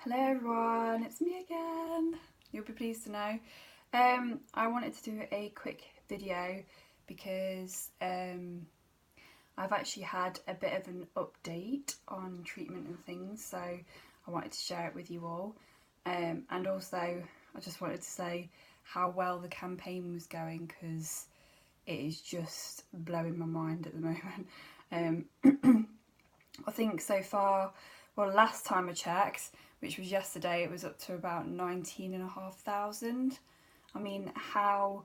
Hello everyone, it's me again. You'll be pleased to know. I wanted to do a quick video because I've actually had a bit of an update on treatment and things, so I wanted to share it with you all. And also, I just wanted to say how well the campaign was going because it is just blowing my mind at the moment. I think so far, well, last time I checked, which was yesterday, it was up to about 19,500. I mean, how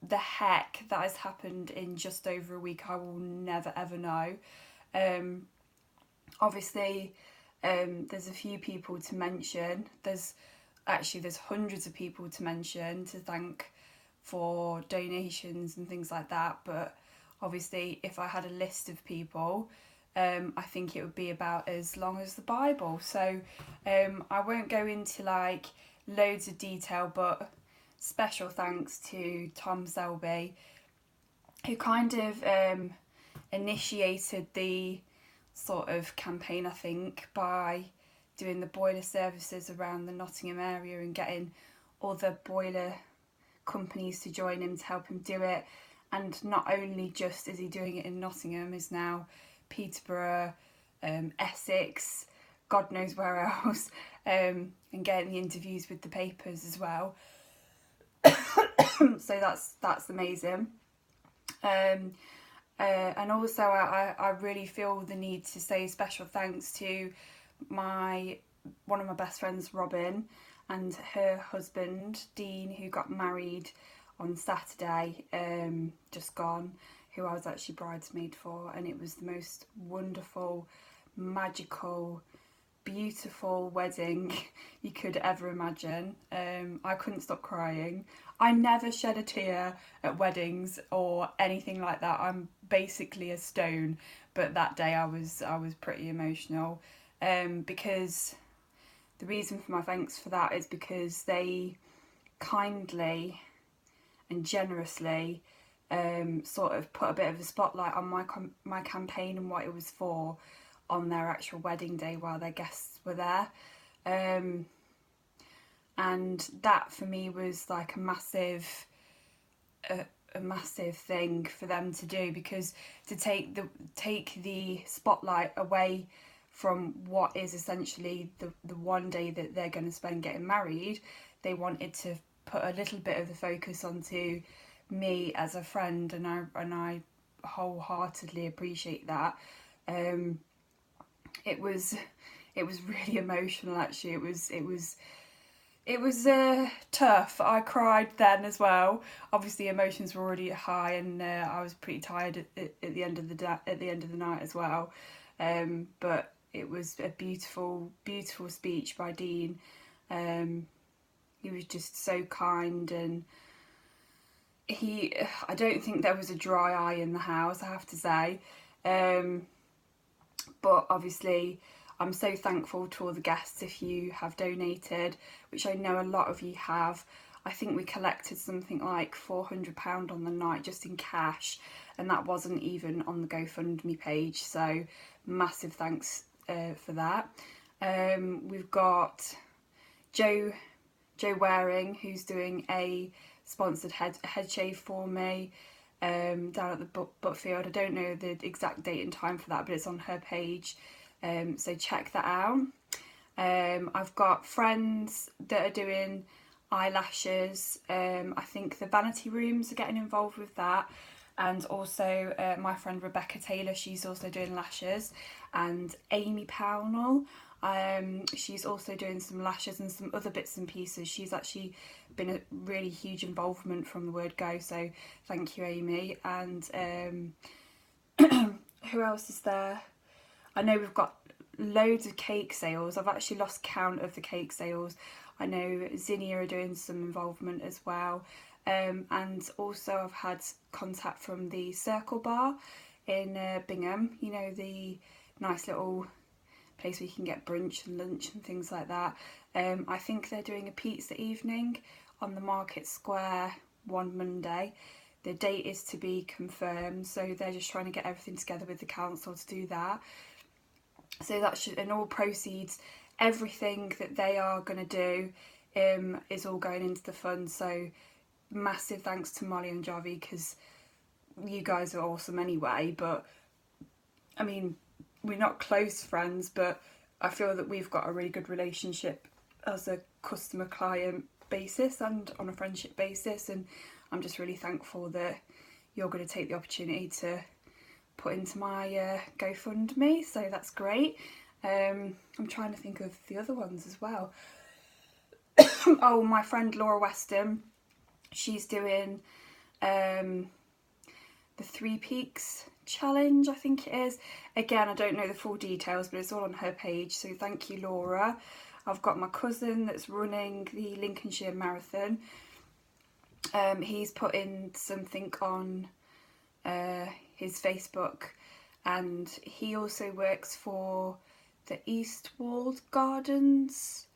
the heck that has happened in just over a week, I will never ever know. Um, Obviously, there's a few people to mention. There's hundreds of people to mention to thank for donations and things like that. But obviously, if I had a list of people, I think it would be about as long as the Bible. So I won't go into like loads of detail, but special thanks to Tom Selby, who kind of initiated the sort of campaign, I think, by doing the boiler services around the Nottingham area and getting other boiler companies to join him to help him do it. And not only just is he doing it in Nottingham, is now Peterborough, Essex, God knows where else, and getting the interviews with the papers as well. So that's amazing. Um, and also, I really feel the need to say special thanks to one of my best friends, Robin, and her husband, Dean, who got married on Saturday, just gone, who I was actually bridesmaid for, and it was the most wonderful, magical, beautiful wedding you could ever imagine. I couldn't stop crying. I never shed a tear at weddings or anything like that. I'm basically a stone, but that day I was pretty emotional, because the reason for my thanks for that is because they kindly and generously sort of put a bit of a spotlight on my campaign and what it was for on their actual wedding day while their guests were there. And that for me was like a massive thing for them to do, because to take the spotlight away from what is essentially the one day that they're going to spend getting married, they wanted to put a little bit of the focus onto me as a friend, and I wholeheartedly appreciate that. Um, it was really emotional actually. It was tough. I cried then as well. Obviously, emotions were already high, and I was pretty tired at the end of at the end of the night as well. But it was a beautiful, beautiful speech by Dean. He was just so kind, and I don't think there was a dry eye in the house, I have to say. But obviously, I'm so thankful to all the guests if you have donated, which I know a lot of you have. I think we collected something like £400 on the night just in cash, and that wasn't even on the GoFundMe page, so massive thanks for that. We've got Joe Waring, who's doing a sponsored head shave for me down at the Butfield. I don't know the exact date and time for that, but it's on her page, so check that out. I've got friends that are doing eyelashes. I think the Vanity Rooms are getting involved with that, and also my friend Rebecca Taylor, she's also doing lashes, and Amy Pownell, she's also doing some lashes and some other bits and pieces. She's actually been a really huge involvement from the word go, so thank you, Amy. And who else is there? I know we've got loads of cake sales. I've actually lost count of the cake sales. I know Zinnia are doing some involvement as well. And also I've had contact from the Circle Bar in Bingham, you know, the nice little place where you can get brunch and lunch and things like that. I think they're doing a pizza evening on the Market Square one Monday. The date is to be confirmed, so they're just trying to get everything together with the council to do that. So that should, and all proceeds everything that they are going to do is all going into the fund. So massive thanks to Molly and Javi, because you guys are awesome anyway. But I mean, we're not close friends, but I feel that we've got a really good relationship as a customer client basis and on a friendship basis, and I'm just really thankful that you're going to take the opportunity to put into my GoFundMe, so that's great. I'm trying to think of the other ones as well. Oh, my friend Laura Weston, she's doing the 3 Peaks challenge, I think it is. Again, I don't know the full details, but it's all on her page, so thank you, Laura. I've got my cousin that's running the Lincolnshire Marathon. He's put in something on his Facebook, and he also works for the Eastwald Gardens.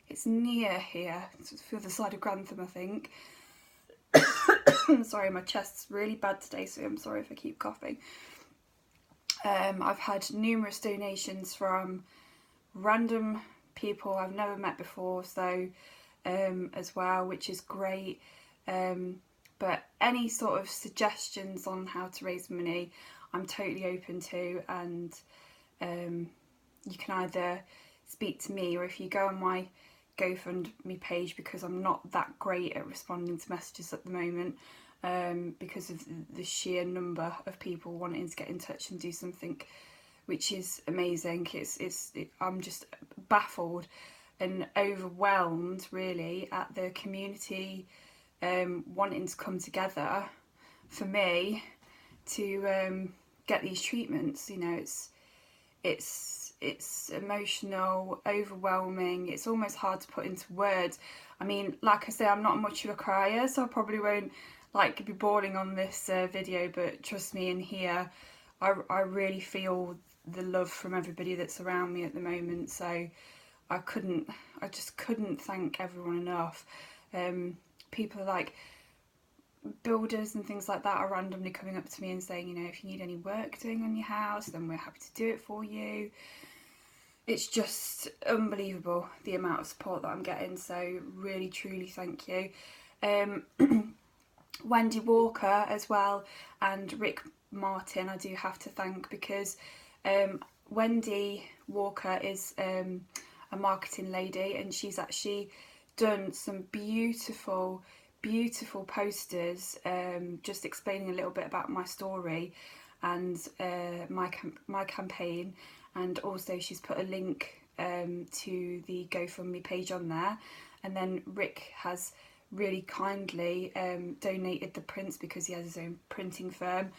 It's near here, it's the other side of Grantham, I think. Sorry, my chest's really bad today, so I'm sorry if I keep coughing. I've had numerous donations from random people I've never met before, so as well, which is great. But any sort of suggestions on how to raise money, I'm totally open to, and you can either speak to me, or if you go on my GoFundMe page, because I'm not that great at responding to messages at the moment, because of the sheer number of people wanting to get in touch and do something, which is amazing. I'm just baffled and overwhelmed really at the community wanting to come together for me to get these treatments. You know, it's emotional, overwhelming. It's almost hard to put into words. I mean, like I say, I'm not much of a crier, so I probably won't be bawling on this video, but trust me, in here I really feel the love from everybody that's around me at the moment. So I just couldn't thank everyone enough. People like builders and things like that are randomly coming up to me and saying, you know, if you need any work doing on your house, then we're happy to do it for you. It's just unbelievable the amount of support that I'm getting, so really truly thank you. Wendy Walker as well, and Rick Martin I do have to thank, because Wendy Walker is a marketing lady, and she's actually done some beautiful posters just explaining a little bit about my story and my campaign, and also she's put a link to the GoFundMe page on there. And then Rick has really kindly donated the prints, because he has his own printing firm.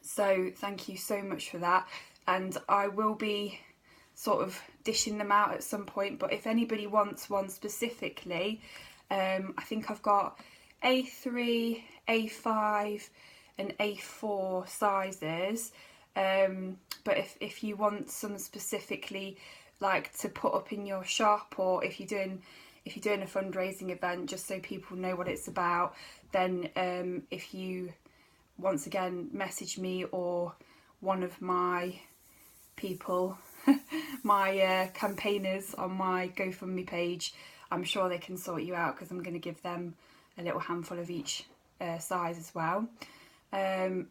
So thank you so much for that, and I will be sort of dishing them out at some point, but if anybody wants one specifically, I think I've got A3, A5 and A4 sizes, but if you want some specifically like to put up in your shop, or if you're doing a fundraising event, just so people know what it's about, then if you once again message me or one of my people, my campaigners on my GoFundMe page, I'm sure they can sort you out, because I'm going to give them a little handful of each size as well. I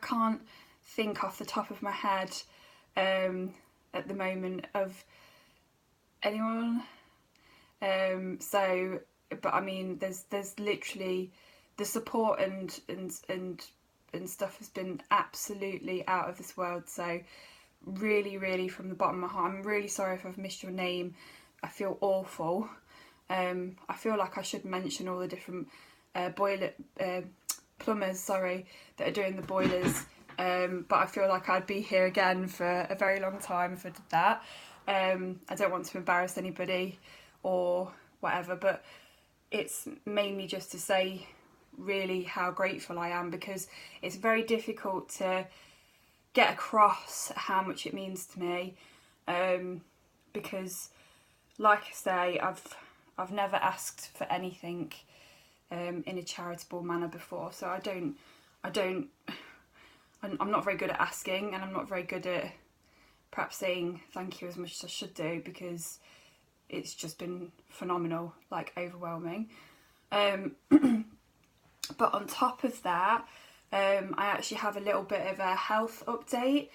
can't think off the top of my head at the moment of anyone. But I mean, there's literally the support and stuff has been absolutely out of this world. So really from the bottom of my heart, I'm really sorry if I've missed your name. I feel awful. I feel like I should mention all the different plumbers, sorry, that are doing the boilers. But I feel like I'd be here again for a very long time if I did that. I don't want to embarrass anybody or whatever, but it's mainly just to say really how grateful I am, because it's very difficult to get across how much it means to me, because like I say, I've never asked for anything in a charitable manner before, so I'm not very good at asking, and I'm not very good at perhaps saying thank you as much as I should do, because it's just been phenomenal, like overwhelming. But on top of that, I actually have a little bit of a health update,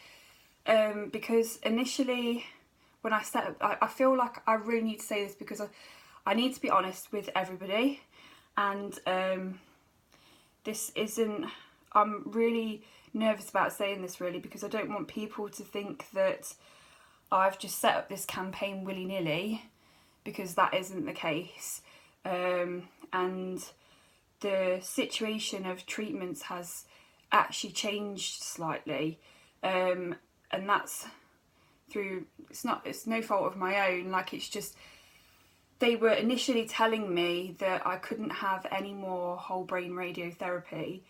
because initially when I set up, I feel like I really need to say this because I need to be honest with everybody, and this isn't, I'm really nervous about saying this really, because I don't want people to think that I've just set up this campaign willy-nilly, because that isn't the case. And the situation of treatments has actually changed slightly, and that's through, it's no fault of my own, like it's just, they were initially telling me that I couldn't have any more whole brain radiotherapy,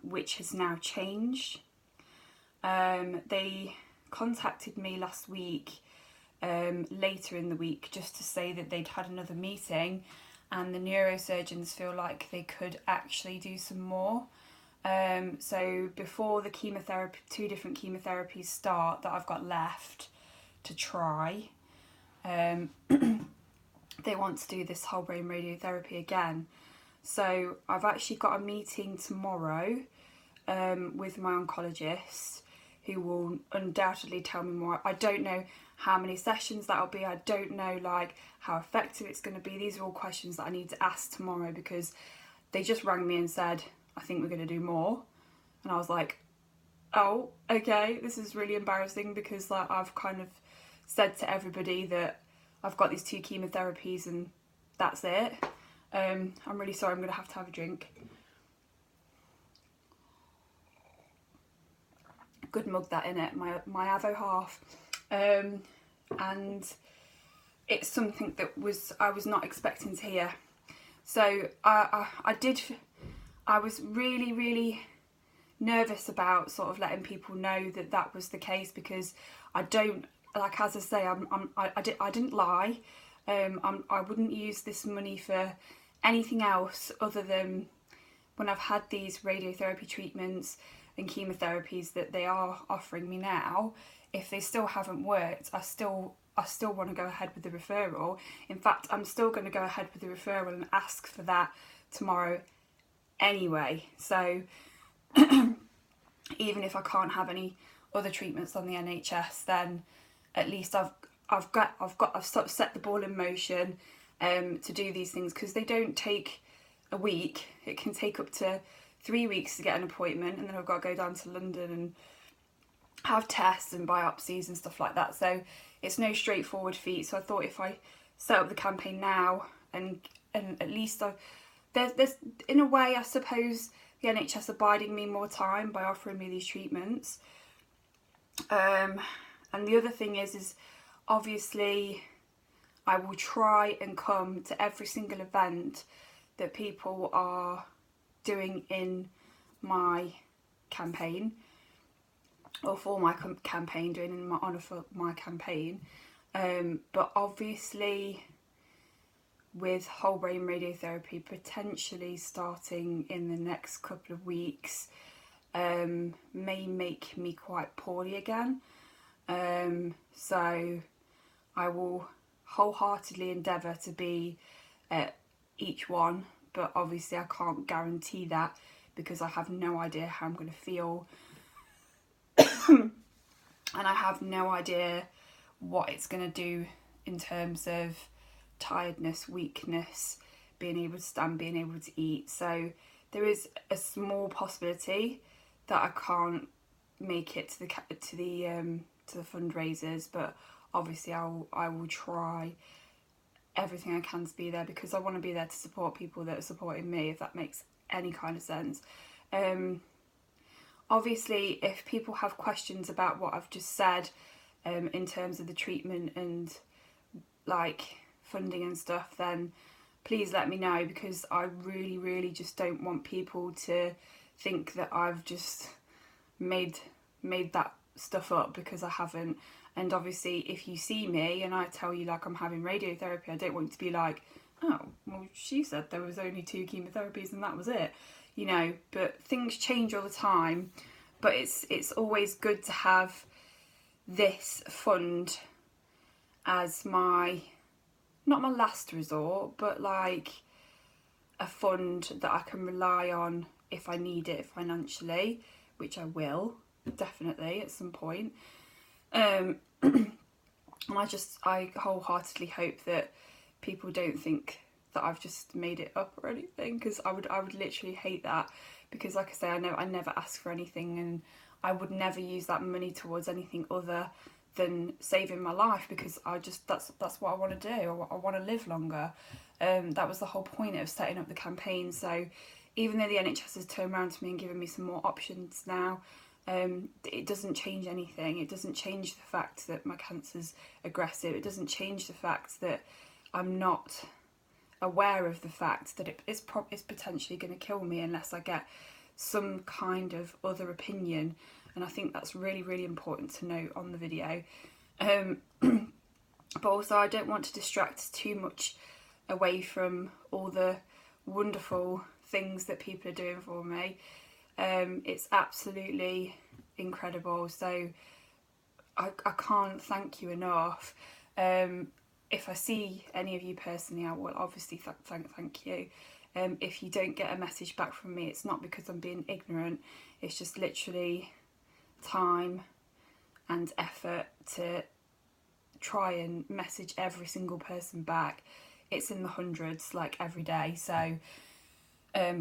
which has now changed. They contacted me last week, later in the week, just to say that they'd had another meeting and the neurosurgeons feel like they could actually do some more. So before the chemotherapy, 2 different chemotherapies start that I've got left to try, they want to do this whole brain radiotherapy again. So I've actually got a meeting tomorrow with my oncologist, who will undoubtedly tell me more. I don't know how many sessions that'll be. I don't know like how effective it's going to be. These are all questions that I need to ask tomorrow, because they just rang me and said, I think we're going to do more. And I was like, oh, okay, this is really embarrassing, because like I've kind of said to everybody that I've got these 2 chemotherapies and that's it. I'm really sorry, I'm going to have a drink. Good mug that, innit, my Avo half. And it's something that I was not expecting to hear. So I was really nervous about sort of letting people know that that was the case, because I don't, like, as I say, I didn't lie. I wouldn't use this money for anything else other than when I've had these radiotherapy treatments and chemotherapies that they are offering me now. If they still haven't worked, I still want to go ahead with the referral. In fact, I'm still going to go ahead with the referral and ask for that tomorrow anyway. So even if I can't have any other treatments on the NHS, then at least I've sort of set the ball in motion to do these things, because they don't take a week. It can take up to 3 weeks to get an appointment, and then I've got to go down to London and have tests and biopsies and stuff like that. So it's no straightforward feat. So I thought if I set up the campaign now, and at least there's in a way, I suppose the NHS are biding me more time by offering me these treatments. And the other thing is obviously I will try and come to every single event that people are doing in my campaign, or for my campaign, doing in my honour for my campaign. But obviously with whole brain radiotherapy potentially starting in the next couple of weeks, may make me quite poorly again. So I will wholeheartedly endeavour to be at each one, but obviously I can't guarantee that, because I have no idea how I'm going to feel and I have no idea what it's going to do in terms of tiredness, weakness, being able to stand, being able to eat. So there is a small possibility that I can't make it to the fundraisers, but obviously I will try everything I can to be there, because I want to be there to support people that are supporting me, if that makes any kind of sense. Obviously, if people have questions about what I've just said, in terms of the treatment and like funding and stuff, then please let me know, because I really just don't want people to think that I've just made that stuff up, because I haven't. And obviously if you see me and I tell you like I'm having radiotherapy, I don't want you to be like, oh, well, she said there was only 2 chemotherapies and that was it, you know. But things change all the time, but it's always good to have this fund as my, not my last resort, but like a fund that I can rely on if I need it financially, which I will definitely at some point. And I wholeheartedly hope that people don't think that I've just made it up or anything, because I would literally hate that, because like I say, I never ask for anything, and I would never use that money towards anything other than saving my life, because that's what I want to do. I want to live longer. That was the whole point of setting up the campaign. So even though the NHS has turned around to me and given me some more options now, it doesn't change anything. It doesn't change the fact that my cancer's aggressive. It doesn't change the fact that I'm not aware of the fact that it's potentially going to kill me unless I get some kind of other opinion. And I think that's really, really important to note on the video. But also, I don't want to distract too much away from all the wonderful things that people are doing for me. It's absolutely incredible. So I can't thank you enough. If I see any of you personally, I will obviously thank you. If you don't get a message back from me, it's not because I'm being ignorant. It's just literally time and effort to try and message every single person back. It's in the hundreds, like, every day. So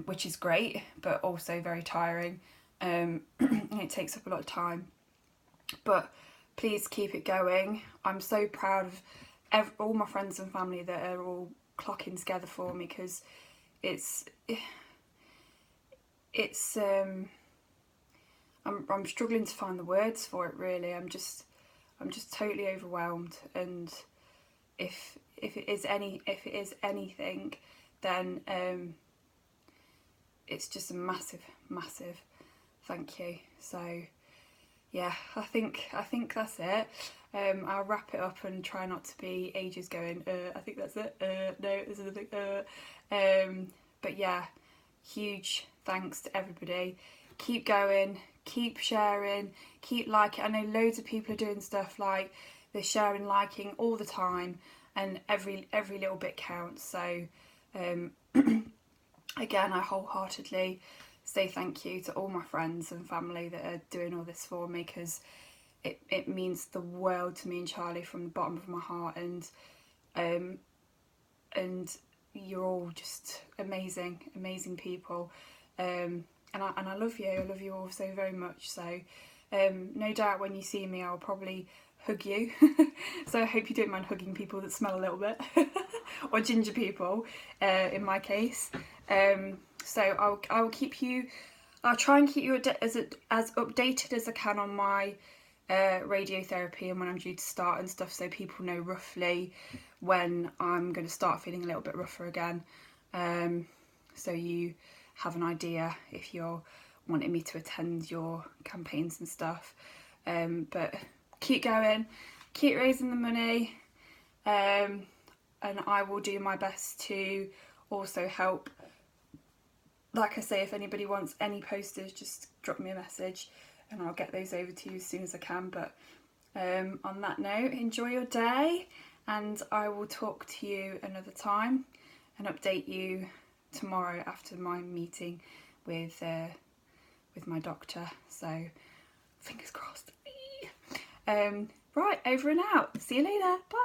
which is great, but also very tiring. And it takes up a lot of time. But please keep it going. I'm so proud of all my friends and family that are all clocking together for me, because I'm struggling to find the words for it, really. I'm just totally overwhelmed. And if it is anything, then it's just a massive thank you. So yeah, I think that's it. I'll wrap it up and try not to be ages going, I think that's it, no, there's another thing, but yeah, huge thanks to everybody. Keep going, keep sharing, keep liking. I know loads of people are doing stuff like they're sharing, liking all the time, and every little bit counts. So again, I wholeheartedly say thank you to all my friends and family that are doing all this for me, because it means the world to me and Charlie from the bottom of my heart. And you're all just amazing people. And I love you. I love you all so very much. So no doubt when you see me, I'll probably hug you. So I hope you don't mind hugging people that smell a little bit, or ginger people, in my case. So I'll try and keep you as updated as I can on my radiotherapy and when I'm due to start and stuff, so people know roughly when I'm going to start feeling a little bit rougher again. So you have an idea if you're wanting me to attend your campaigns and stuff. But keep going, keep raising the money, and I will do my best to also help. Like I say, if anybody wants any posters, just drop me a message and I'll get those over to you as soon as I can. But on that note, enjoy your day, and I will talk to you another time and update you tomorrow after my meeting with my doctor. So fingers crossed. Right, over and out. See you later. Bye.